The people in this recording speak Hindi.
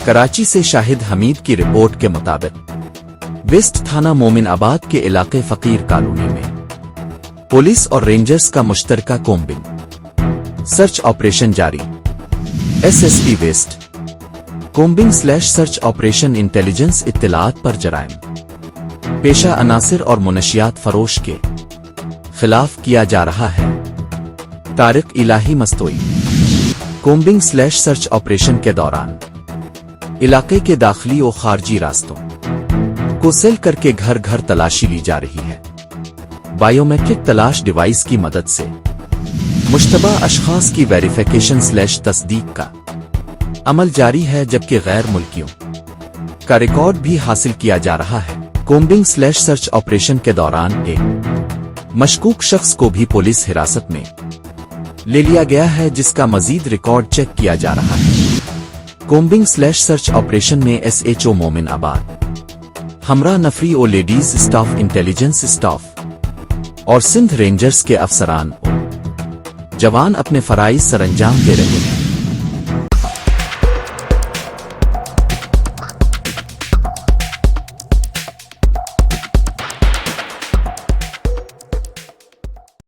कराची से शाहिद हमीद की रिपोर्ट के मुताबिक वेस्ट थाना मोमिन आबाद के इलाके फकीर कॉलोनी में पुलिस और रेंजर्स का मुश्तरका कोम्बिंग सर्च ऑपरेशन जारी। एसएसपी वेस्ट कोम्बिंग/सर्च ऑपरेशन इंटेलिजेंस इत्तलात पर जराइम पेशा अनासिर और मुनशियात फरोश के खिलाफ किया जा रहा है। तारिक इलाही मस्तोई कोम्बिंग/सर्च ऑपरेशन के दौरान इलाके के दाखिली और खारजी रास्तों को सील करके घर घर तलाशी ली जा रही है। बायोमेट्रिक तलाश डिवाइस की मदद से मुश्तबा अशखास की वेरिफिकेशन/तस्दीक का अमल जारी है, जबकि गैर मुल्कियों का रिकॉर्ड भी हासिल किया जा रहा है। कोम्बिंग/सर्च ऑपरेशन के दौरान एक मशकूक शख्स को भी पुलिस हिरासत में ले लिया गया है, जिसका मजीद रिकॉर्ड चेक किया जा रहा है। कोम्बिंग/सर्च ऑपरेशन में SHO मोमिन आबाद हमरा नफरी और लेडीज स्टाफ, इंटेलिजेंस स्टाफ और सिंध रेंजर्स के अफसरान और जवान अपने फराइज सरंजाम दे रहे हैं।